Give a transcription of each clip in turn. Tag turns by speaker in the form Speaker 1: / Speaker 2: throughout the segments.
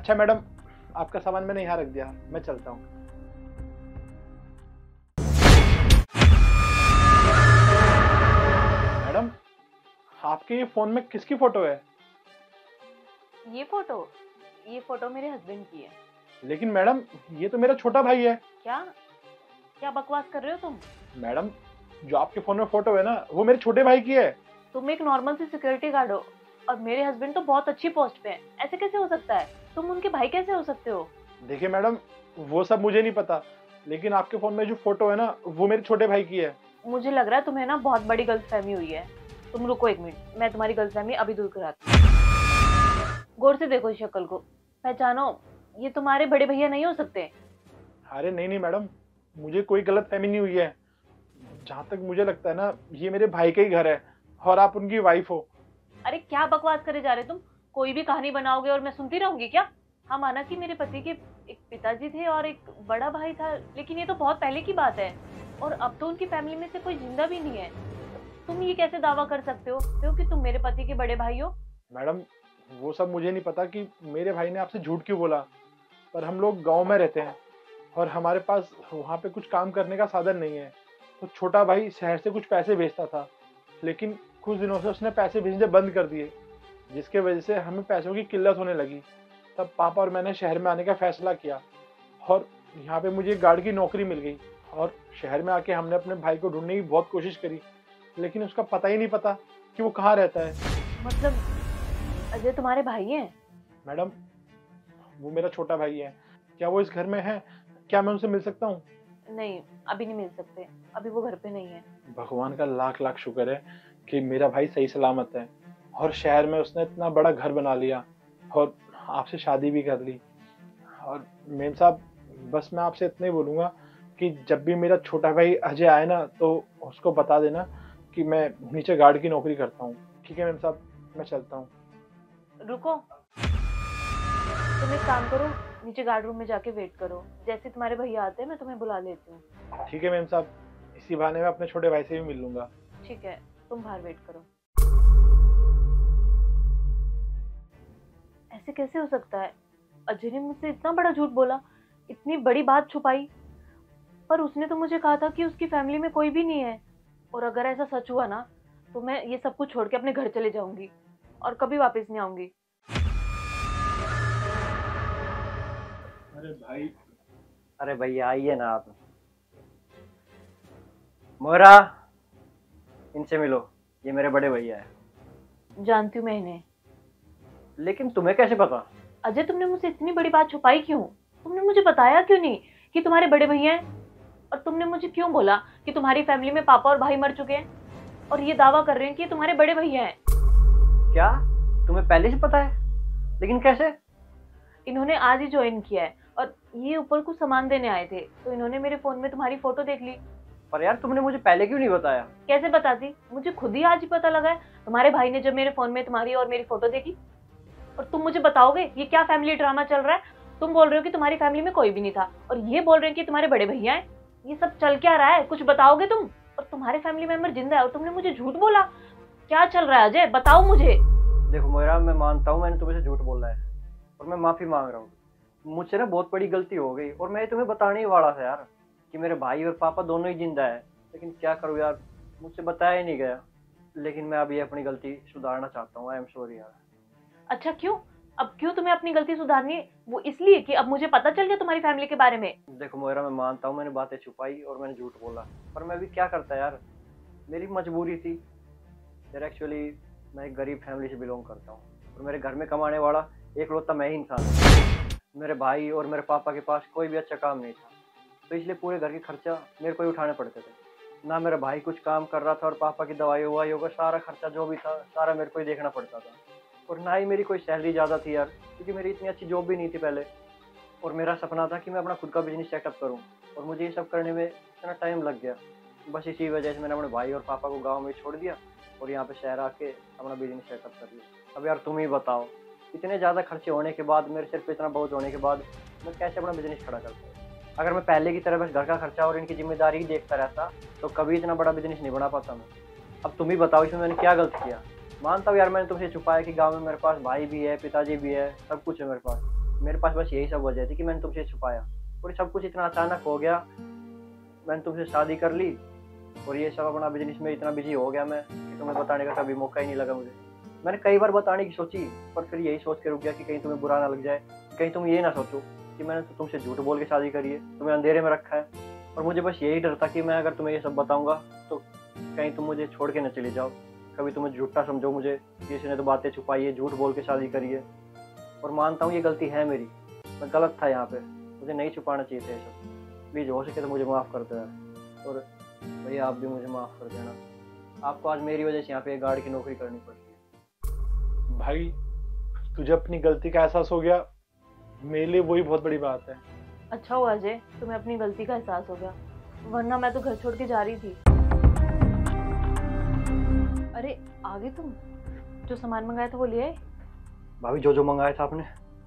Speaker 1: अच्छा मैडम, आपका सामान मैंने यहाँ रख दिया, मैं चलता हूँ। मैडम, आपके ये फोन में किसकी फोटो है?
Speaker 2: ये फोटो मेरे हस्बैंड की है।
Speaker 1: लेकिन मैडम, ये तो मेरा छोटा भाई है।
Speaker 2: क्या क्या बकवास कर रहे हो तुम?
Speaker 1: मैडम, जो आपके फोन में फोटो है ना, वो मेरे छोटे भाई की है।
Speaker 2: तुम एक नॉर्मल सी सिक्योरिटी गार्ड हो और मेरे हस्बैंड तो बहुत अच्छी पोस्ट पे हैं। ऐसे कैसे हो सकता है? तुम उनके भाई कैसे हो सकते हो?
Speaker 1: देखिए मैडम, वो सब मुझे नहीं पता, लेकिन आपके फोन में जो फोटो है ना, वो मेरे छोटे भाई की है।
Speaker 2: मुझे लग रहा है तुम्हें ना बहुत बड़ी गलतफहमी हुई है। तुम रुको 1 मिनट, मैं तुम्हारी गलतफहमी अभी दूर कराती हूँ। गौर से देखो इस शक्ल को, पहचानो, ये तुम्हारे बड़े भैया नहीं हो सकते।
Speaker 1: अरे नहीं नहीं मैडम, मुझे कोई गलत फहमी नहीं हुई है। जहाँ तक मुझे लगता है ना, ये मेरे भाई का ही घर है और आप उनकी वाइफ हो।
Speaker 2: अरे क्या बकवास करे जा रहे तुम? कोई भी कहानी बनाओगे और मैं सुनती रहूंगी क्या? हाँ, माना कि मेरे पति के एक पिताजी थे और एक बड़ा भाई था, लेकिन ये तो बहुत पहले की बात है और अब तो उनकी फैमिली में से कोई जिंदा भी नहीं है। तुम ये कैसे दावा कर सकते हो कि तुम मेरे पति के बड़े भाई हो?
Speaker 1: मैडम, वो सब मुझे नहीं पता कि मेरे भाई ने आपसे झूठ क्यों बोला, पर हम लोग गांव में रहते हैं और हमारे पास वहाँ पे कुछ काम करने का साधन नहीं है। तो छोटा भाई शहर से कुछ पैसे भेजता था, लेकिन कुछ दिनों से उसने पैसे भेजने बंद कर दिए, जिसके वजह से हमें पैसों की किल्लत होने लगी। तब पापा और मैंने शहर में आने का फैसला किया और यहाँ पे मुझे गार्ड की नौकरी मिल गई। और शहर में आके हमने अपने भाई को ढूंढने की बहुत कोशिश करी, लेकिन उसका पता ही नहीं पता कि वो कहाँ रहता है।
Speaker 2: मतलब अजय तुम्हारे भाई हैं?
Speaker 1: मैडम, वो मेरा छोटा भाई है। क्या वो इस घर में है? क्या मैं उनसे मिल सकता हूँ?
Speaker 2: नहीं, अभी नहीं मिल सकते, अभी वो घर पे नहीं है।
Speaker 1: भगवान का लाख लाख शुक्र है कि मेरा भाई सही सलामत है और शहर में उसने इतना बड़ा घर बना लिया और आपसे शादी भी कर ली। और मेम साहब, बस मैं आपसे इतना ही बोलूँगा कि जब भी मेरा छोटा भाई अजय आए ना, तो उसको बता देना कि मैं नीचे गार्ड की नौकरी करता हूँ। ठीक है मेम साहब, मैं चलता हूँ।
Speaker 2: रुको, तुम एक काम करो, नीचे गार्ड रूम में जाके वेट करो। जैसे तुम्हारे भैया आते हैं मैं तुम्हें बुला लेती हूँ।
Speaker 1: ठीक है मेम साहब, इसी बहाने मैं अपने छोटे भाई से भी मिल लूँगा।
Speaker 2: ठीक है, तुम बाहर वेट करो। ऐसे कैसे हो सकता है? अजय ने मुझसे इतना बड़ा झूठ बोला, इतनी बड़ी बात छुपाई, पर उसने तो मुझे कहा था कि उसकी फैमिली में कोई भी नहीं है। और अगर ऐसा सच हुआ ना, तो मैं ये सब कुछ छोड़ के अपने घर चले जाऊंगी और कभी वापस नहीं आऊंगी।
Speaker 1: अरे भाई,
Speaker 3: अरे भैया आइए ना आप। मोहरा, इनसे मिलो, ये मेरे बड़े भैया है।
Speaker 2: जानती हूँ मैं इन्हें।
Speaker 3: लेकिन तुम्हें कैसे पता?
Speaker 2: अजय, तुमने मुझसे इतनी बड़ी बात छुपाई क्यों? तुमने मुझे बताया क्यों नहीं कि तुम्हारे बड़े भैया हैं? और तुमने मुझे क्यों बोला कि तुम्हारी फैमिली में पापा और भाई मर चुके हैं और ये दावा कर रहे हैं कि तुम्हारे बड़े भैया हैं?
Speaker 3: क्या तुम्हें पहले से पता है? लेकिन कैसे?
Speaker 2: इन्होंने आज ही ज्वाइन किया है और ये ऊपर कुछ सामान देने आए थे, तो इन्होंने मेरे फोन में तुम्हारी फोटो देख ली।
Speaker 3: पर यार तुमने मुझे पहले क्यों नहीं बताया?
Speaker 2: कैसे बताती? मुझे खुद ही आज ही पता लगा है, तुम्हारे भाई ने जब मेरे फोन में तुम्हारी और मेरी फोटो देखी। और तुम मुझे बताओगे ये क्या फैमिली ड्रामा चल रहा है? तुम बोल रहे हो कि तुम्हारी फैमिली में कोई भी नहीं था और ये बोल रहे हैं कि तुम्हारे बड़े भैया हैं। ये सब चल क्या रहा है? कुछ बताओगे तुम? और तुम्हारे फैमिली मेंबर जिंदा है और तुमने मुझे झूठ बोला। क्या चल रहा है अजय, बताओ मुझे।
Speaker 3: देखो मोहरा, मैं मानता हूँ मैंने तुम्हें से झूठ बोला है और मैं माफी मांग रहा हूँ। मुझसे ना बहुत बड़ी गलती हो गई और मैं तुम्हें बताने ही वाला था यार कि मेरे भाई और पापा दोनों ही जिंदा है। लेकिन क्या करूँ यार, मुझसे बताया ही नहीं गया। लेकिन मैं अभी अपनी गलती सुधारना चाहता हूँ। आई एम सॉरी यार।
Speaker 2: अच्छा, क्यों? अब क्यों तुम्हें अपनी गलती सुधारनी है? वो इसलिए कि अब मुझे पता चल गया तुम्हारी फैमिली के बारे में।
Speaker 3: देखो मोहरा, मैं मानता हूँ मैंने बातें छुपाई और मैंने झूठ बोला, पर मैं अभी क्या करता यार, मेरी मजबूरी थी यार। एक्चुअली मैं एक गरीब फैमिली से बिलोंग करता हूँ और मेरे घर में कमाने वाला एकलौता मैं ही इंसान हूँ। मेरे भाई और मेरे पापा के पास कोई भी अच्छा काम नहीं था, तो इसलिए पूरे घर के खर्चा मेरे को ही उठाने पड़ते थे। ना मेरा भाई कुछ काम कर रहा था और पापा की दवाई ववाई होगा, सारा खर्चा जो भी था सारा मेरे को ही देखना पड़ता था। और ना ही मेरी कोई सैलरी ज़्यादा थी यार, क्योंकि मेरी इतनी अच्छी जॉब भी नहीं थी पहले। और मेरा सपना था कि मैं अपना खुद का बिजनेस सेटअप करूं, और मुझे ये सब करने में इतना टाइम लग गया। बस इसी वजह से मैंने अपने भाई और पापा को गांव में छोड़ दिया और यहाँ पे शहर आके अपना बिजनेस सेटअप कर लिया। अब यार तुम ही बताओ, इतने ज़्यादा खर्चे होने के बाद, मेरे सिर पे इतना बोझ होने के बाद मैं कैसे अपना बिजनेस खड़ा करता? अगर मैं पहले की तरह बस घर का खर्चा और इनकी जिम्मेदारी ही देखता रहता तो कभी इतना बड़ा बिजनेस नहीं बना पाता मैं। अब तुम ही बताओ, इसमें मैंने क्या गलत किया? मानता हूँ यार मैंने तुमसे छुपाया कि गांव में मेरे पास भाई भी है, पिताजी भी है, सब कुछ है मेरे पास, मेरे पास बस यही सब वजह थी कि मैंने तुमसे छुपाया, और सब कुछ इतना अचानक हो गया। मैंने तुमसे शादी कर ली और ये सब अपना बिजनेस में इतना बिजी हो गया मैं कि तुम्हें बताने का कभी मौका ही नहीं लगा मुझे। मैंने कई बार बताने की सोची, पर फिर यही सोच के रुक गया कि कहीं तुम्हें बुरा ना लग जाए, कहीं तुम ये ना सोचो कि मैंने तो तुमसे झूठ बोल के शादी करी है, तुम्हें अंधेरे में रखा है। और मुझे बस यही डर था कि मैं अगर तुम्हें ये सब बताऊंगा तो कहीं तुम मुझे छोड़ के न चली जाओ, कभी तुम्हें झूठा समझो मुझे कि इसने तो बातें छुपाई है, झूठ बोल के शादी करी है। और मानता हूँ ये गलती है मेरी, मैं गलत था यहाँ पे, मुझे नहीं छुपाना चाहिए था ये सब। प्लीज़ हो सके तो मुझे माफ़ कर दो यार, और भैया आप भी मुझे माफ़ कर देना। आपको आज मेरी वजह से यहाँ पे गार्ड की नौकरी करनी पड़ रही है।
Speaker 1: भाई तुझे अपनी गलती का एहसास हो गया, मेरे लिए वही बहुत बड़ी बात है।
Speaker 2: अच्छा हुआ अजय तुम्हें अपनी गलती का एहसास हो गया, वरना मैं तो घर छोड़ के जा रही थी। अरे आगे तुम जो सामान मंगाया था वो ले आए?
Speaker 3: भाभी जो जो मंगाया था आपने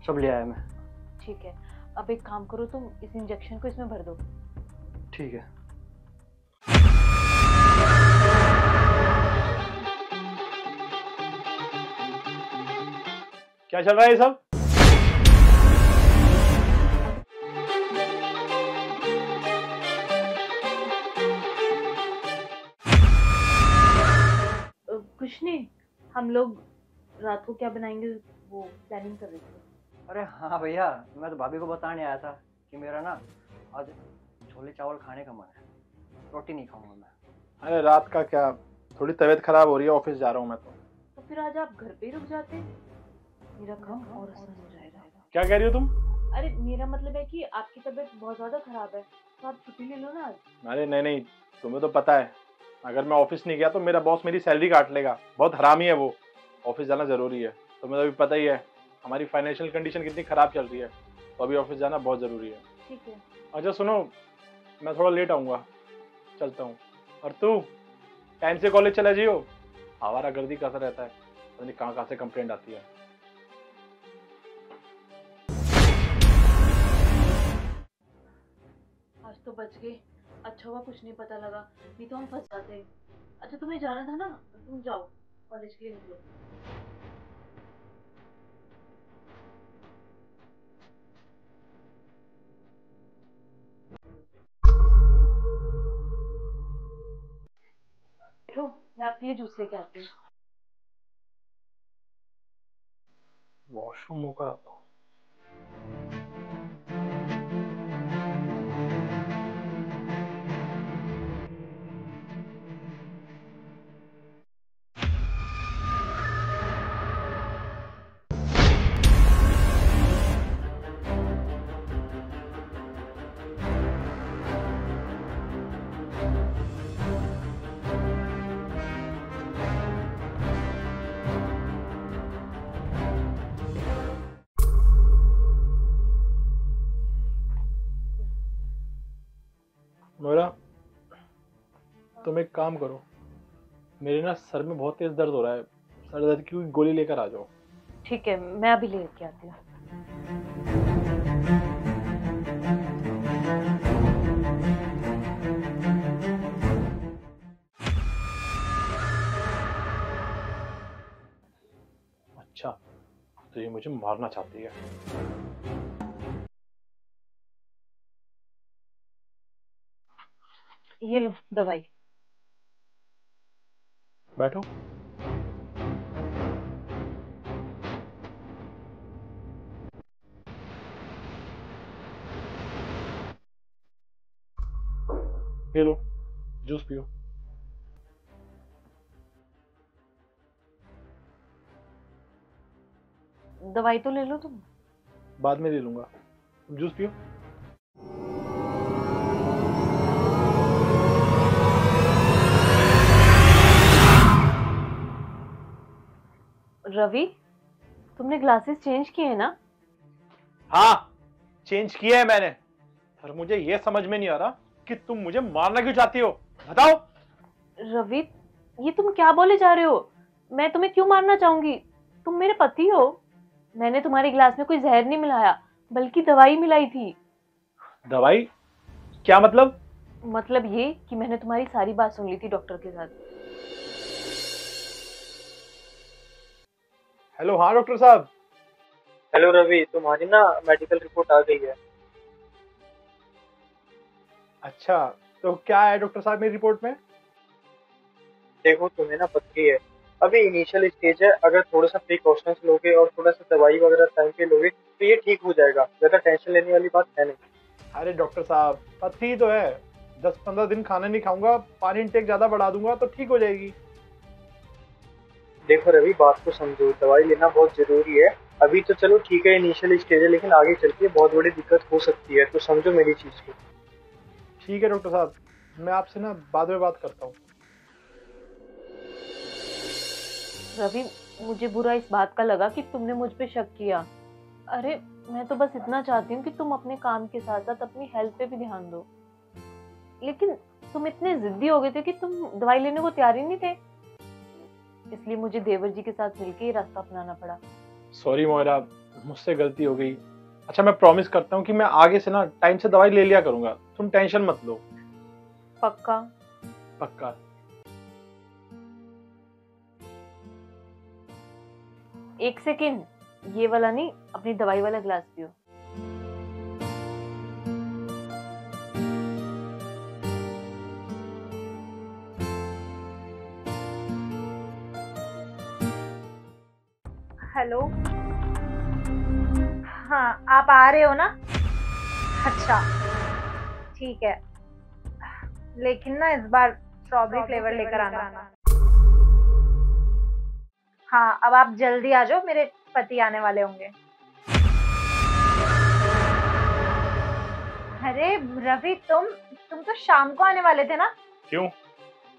Speaker 3: सब ले आया मैं।
Speaker 2: ठीक है, अब एक काम करो, तुम इस इंजेक्शन को इसमें भर दो।
Speaker 3: ठीक है।
Speaker 1: क्या चल रहा है ये सब?
Speaker 2: कुछ नहीं, हम लोग रात को क्या बनाएंगे वो प्लानिंग कर रहे थे।
Speaker 3: अरे हाँ भैया, मैं तो भाभी को बताने आया था कि मेरा ना आज छोले चावल खाने का मन है, रोटी नहीं खाऊंगा मैं।
Speaker 1: अरे रात का क्या, थोड़ी तबीयत खराब हो रही है, ऑफिस जा रहा हूँ मैं
Speaker 2: तो फिर आज आप घर पे ही रुक जाते, मेरा काम और आसान हो जाएगा।
Speaker 1: क्या कह रही हो तुम?
Speaker 2: अरे मेरा मतलब है कि आपकी तबीयत बहुत ज्यादा खराब है तो आप छुट्टी ले लो ना आज।
Speaker 1: अरे नहीं नहीं, तुम्हें तो पता है अगर मैं ऑफिस नहीं गया तो मेरा बॉस मेरी सैलरी काट लेगा, बहुत हरामी है वो। ऑफिस जाना जरूरी है, तुम्हें तो अभी पता ही है हमारी फाइनेंशियल कंडीशन कितनी खराब चल रही है, तो अभी ऑफिस जाना बहुत जरूरी है।
Speaker 2: ठीक है।
Speaker 1: अच्छा सुनो, मैं थोड़ा लेट आऊँगा, चलता हूँ। और तू टाइम से कॉलेज चला जाइयो, आवारागर्दी का असर रहता है, पता नहीं कहाँ से कंप्लेंट आती है।
Speaker 2: आज तो बच गए, अच्छा हुआ कुछ नहीं पता लगा, नहीं तो हम फंस जाते। अच्छा तुम्हें जाना था ना, तुम जाओ कॉलेज के लिए निकलो। लो मैं आपके लिए जूस लेके आती हूँ।
Speaker 1: वॉशरूम होगा। मोरा, तुम एक काम करो, मेरे ना सर में बहुत तेज दर्द हो रहा है, सर दर्द की कोई गोली लेकर आ जाओ।
Speaker 2: ठीक है, मैं अभी लेके आती हूँ।
Speaker 1: अच्छा, तो ये मुझे मारना चाहती है।
Speaker 2: ये लो दवाई।
Speaker 1: बैठो। ये लो, जूस पियो।
Speaker 2: दवाई तो ले लो तुम।
Speaker 1: बाद में ले लूंगा, तुम जूस पियो।
Speaker 2: रवि, तुमने ग्लासेस चेंज किए हैं ना?
Speaker 1: हाँ, चेंज किया है मैंने, पर मुझे ये समझ में नहीं आ रहा कि तुम मुझे मारना क्यों चाहती हो, बताओ।
Speaker 2: रवि, ये तुम क्या बोले जा रहे हो? मैं तुम्हें क्यों मारना चाहूंगी? तुम मेरे पति हो। मैंने तुम्हारे गिलास में कोई जहर नहीं मिलाया, बल्कि दवाई मिलाई थी।
Speaker 1: दवाई? क्या मतलब?
Speaker 2: मतलब ये कि मैंने तुम्हारी सारी बात सुन ली थी डॉक्टर के साथ।
Speaker 1: हेलो, हाँ डॉक्टर साहब।
Speaker 4: हेलो रवि, तुम्हारी ना मेडिकल रिपोर्ट आ गई है।
Speaker 1: अच्छा, तो क्या है डॉक्टर साहब मेरी रिपोर्ट में?
Speaker 4: देखो तुम्हें ना पथरी है। अभी इनिशियल स्टेज है, अगर थोड़ा सा प्रिकॉशंस लोगे और थोड़ा सा दवाई वगैरह टाइम पे लोगे तो ये ठीक हो जाएगा। ज्यादा टेंशन लेने वाली बात है नहीं।
Speaker 1: अरे डॉक्टर साहब, पथरी तो है, 10-15 दिन खाना नहीं खाऊंगा, पानी इंटेक ज्यादा बढ़ा दूंगा तो ठीक हो जाएगी।
Speaker 4: देखो रवि, बात को समझो, दवाई लेना बहुत जरूरी है। अभी तो चलो ठीक है, इनिशियल स्टेज है, लेकिन आगे चल के बहुत बड़ी दिक्कत हो सकती है, तो समझो मेरी चीज को।
Speaker 1: ठीक है डॉक्टर साहब, मैं आपसे ना बाद में बात करता हूँ।
Speaker 2: रवि, मुझे बुरा इस बात का लगा कि तुमने मुझ पे शक किया। अरे मैं तो बस इतना चाहती हूँ कि तुम अपने काम के साथ साथ अपनी हेल्थ पे भी ध्यान दो, लेकिन तुम इतने जिद्दी हो गए थे कि तुम दवाई लेने को तैयार ही नहीं थे, इसलिए मुझे देवर जी के साथ मिलकर ये रास्ता अपनाना पड़ा।
Speaker 1: सॉरी मोयरा, मुझसे गलती हो गई। अच्छा, मैं प्रॉमिस करता हूँ कि मैं आगे से ना टाइम से दवाई ले लिया करूंगा, तुम टेंशन मत लो।
Speaker 2: पक्का?
Speaker 1: पक्का।
Speaker 2: एक सेकेंड, ये वाला नहीं, अपनी दवाई वाला ग्लास पियो।
Speaker 5: हेलो। हाँ, आप आ रहे हो ना? अच्छा, ठीक है, लेकिन ना इस बार स्ट्रॉबेरी फ्लेवर लेकर आना। हाँ, अब आप जल्दी आ जाओ, मेरे पति आने वाले होंगे। अरे रवि, तुम तो शाम को आने वाले थे ना?
Speaker 1: क्यों,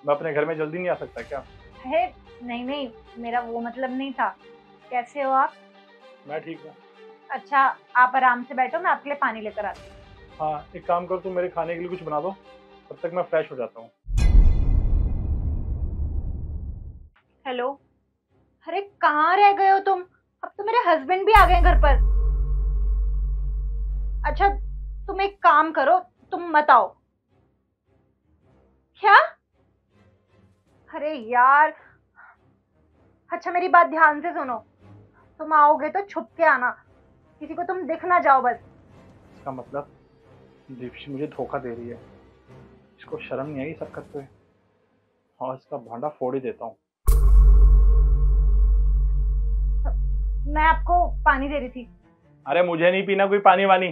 Speaker 1: मैं अपने घर में जल्दी नहीं आ सकता क्या?
Speaker 5: अरे नहीं नहीं, मेरा वो मतलब नहीं था। कैसे हो आप?
Speaker 1: मैं ठीक हूँ।
Speaker 5: अच्छा, आप आराम से बैठो, मैं आपके लिए पानी लेकर आती हूँ।
Speaker 1: हाँ, एक काम करो, तुम मेरे खाने के लिए कुछ बना दो, तब तक मैं फ्रेश हो जाता हूँ।
Speaker 5: हेलो। अरे कहाँ रह गए हो तुम? अब तो मेरे हस्बैंड भी आ गए घर पर। अच्छा, तुम एक काम करो, तुम मत आओ। क्या? अरे यार, अच्छा मेरी बात ध्यान से सुनो, तुम आओगे तो छुप के आना, किसी को तुम दिख ना जाओ बस।
Speaker 1: इसका मतलब दीप्ति मुझे धोखा दे रही है। इसको शर्म नहीं आई सब करते हुए, और इसका भांडा फोड़ ही देता हूँ।
Speaker 5: मैं आपको पानी दे रही थी।
Speaker 1: अरे मुझे नहीं पीना कोई पानी वानी।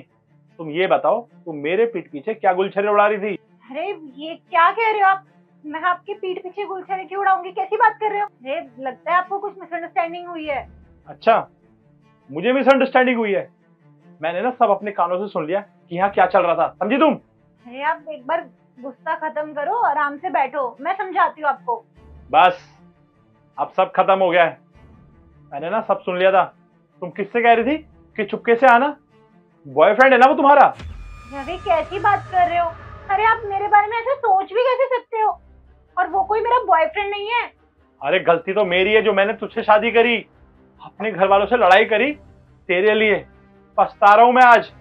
Speaker 1: तुम ये बताओ, तुम मेरे पीठ पीछे क्या गुलछरे उड़ा रही थी?
Speaker 5: अरे ये क्या कह रहे हो आप? मैं आपके पीठ पीछे गुलछरे क्यों उड़ाऊंगी? कैसी बात कर रहे हो? अरे लगता है आपको कुछ मिसअंडरस्टैंडिंग हुई है।
Speaker 1: अच्छा, मुझे मिसअंडरस्टैंडिंग हुई है। मैंने ना सब अपने कानों से सुन लिया कि यहाँ क्या चल रहा था, समझी तुम?
Speaker 5: अरे आप एक बार गुस्सा खत्म करो, आराम से बैठो, मैं समझाती हूँ आपको।
Speaker 1: बस, अब सब खत्म हो गया है। मैंने ना सब सुन लिया था। तुम किससे कह रही थी कि चुपके से आना? बॉयफ्रेंड है ना वो तुम्हारा?
Speaker 5: रवि कैसी बात कर रहे हो? अरे आप मेरे बारे में ऐसे सोच भी कैसे सकते हो? और वो कोई मेरा बॉयफ्रेंड नहीं है।
Speaker 1: अरे गलती तो मेरी है जो मैंने तुझसे शादी करी, अपने घर वालों से लड़ाई करी तेरे लिए। पछता रहा हूं मैं आज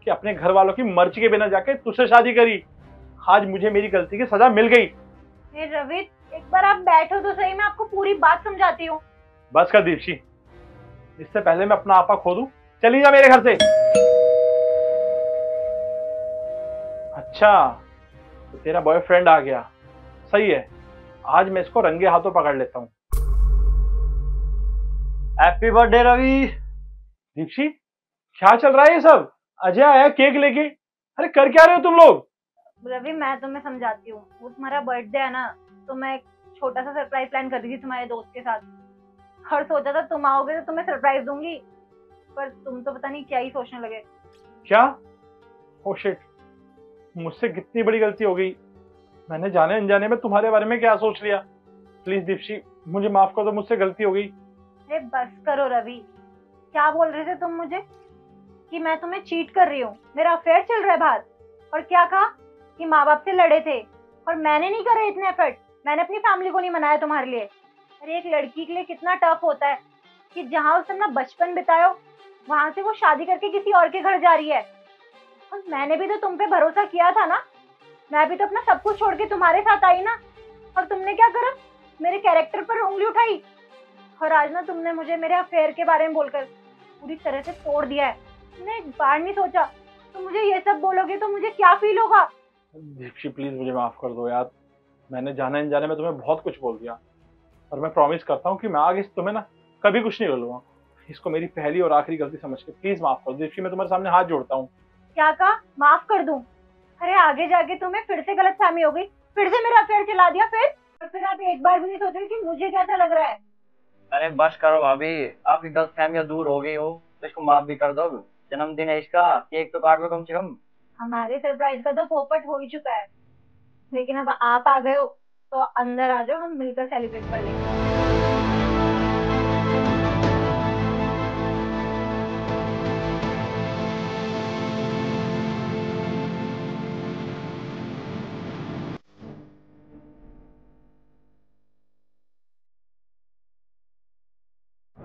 Speaker 1: कि अपने घर वालों की मर्जी के बिना जाके तुझसे शादी करी। आज मुझे मेरी गलती की सजा मिल गई।
Speaker 5: रवि एक बार आप बैठो तो सही, मैं आपको पूरी बात समझाती हूँ।
Speaker 1: बस कर दीप्ति, इससे पहले मैं अपना आपा खो दूं, चली जा मेरे घर से। अच्छा, तो तेरा बॉयफ्रेंड आ गया, सही है। आज मैं इसको रंगे हाथों पकड़ लेता हूँ।
Speaker 3: Happy birthday Ravi.
Speaker 1: दीप्ति, क्या चल रहा है ये सब? अजय आया केक लेके। अरे कर क्या रहे हो तुम लोग?
Speaker 5: रवि मैं तुम्हें समझाती हूँ, वो तुम्हारा बर्थडे है ना, तो मैं एक छोटा सा सरप्राइज प्लान कर रही थी तुम्हारे दोस्त के साथ। और सोचा था तुम आओगे तो तुम्हें सरप्राइज दूंगी, पर तुम तो पता नहीं क्या ही सोचने लगे।
Speaker 1: क्या? ओह शिट, मुझसे कितनी बड़ी गलती हो गई। मैंने जाने अनजाने में तुम्हारे बारे में क्या सोच लिया। प्लीज दीप्ति, मुझे माफ कर दो, मुझसे गलती हो गई।
Speaker 5: अरे बस करो रवि, क्या बोल रहे थे तुम मुझे कि मैं तुम्हें चीट कर रही हूँ, मेरा अफेयर चल रहा है बाहर? और क्या कहा कि माँ बाप से लड़े थे और मैंने नहीं करे इतने एफर्ट, मैंने अपनी फैमिली को नहीं मनाया तुम्हारे लिए। अरे एक लड़की के लिए कितना टफ होता है कि जहाँ उसने अपना बचपन बिताया वहां से वो शादी करके किसी और के घर जा रही है। और मैंने भी तो तुम पे भरोसा किया था ना, मैं भी तो अपना सब कुछ छोड़ के तुम्हारे साथ आई ना। और तुमने क्या करा? मेरे कैरेक्टर पर उंगली उठाई। और आज ना तुमने मुझे मेरे अफेयर के बारे में बोलकर पूरी तरह से तोड़ दिया है। तुमने एक बार नहीं सोचा तो मुझे ये सब बोलोगे तो मुझे क्या फील होगा?
Speaker 1: दीप्ति प्लीज मुझे माफ कर दो यार, मैंने जाने अनजाने में तुम्हें बहुत कुछ बोल दिया, और मैं प्रॉमिस करता हूँ कि मैं आगे से तुम्हें ना कभी कुछ नहीं बोलूंगा। इसको मेरी पहली और आखिरी गलती समझ के प्लीज माफ कर दो दीप्ति, मैं तुम्हारे सामने हाथ जोड़ता हूँ।
Speaker 5: क्या कहा? माफ कर दूं? अरे आगे जाके तुम्हें फिर से गलतफहमी हो गई, फिर से मेरा अफेयर चला दिया, फिर आप एक बार भी नहीं सोच रहे कि मुझे कैसा लग रहा है?
Speaker 3: अरे बस करो भाभी, आपकी गलतफहमियां दूर हो गई हो तो इसको माफ भी कर दो। जन्मदिन है इसका, केक तो काट लो कम से कम।
Speaker 5: हमारे सरप्राइज का तो पोपट हो ही चुका है, लेकिन अब आप आ गए हो तो अंदर आ जाओ, हम मिलकर सेलिब्रेट कर लेंगे।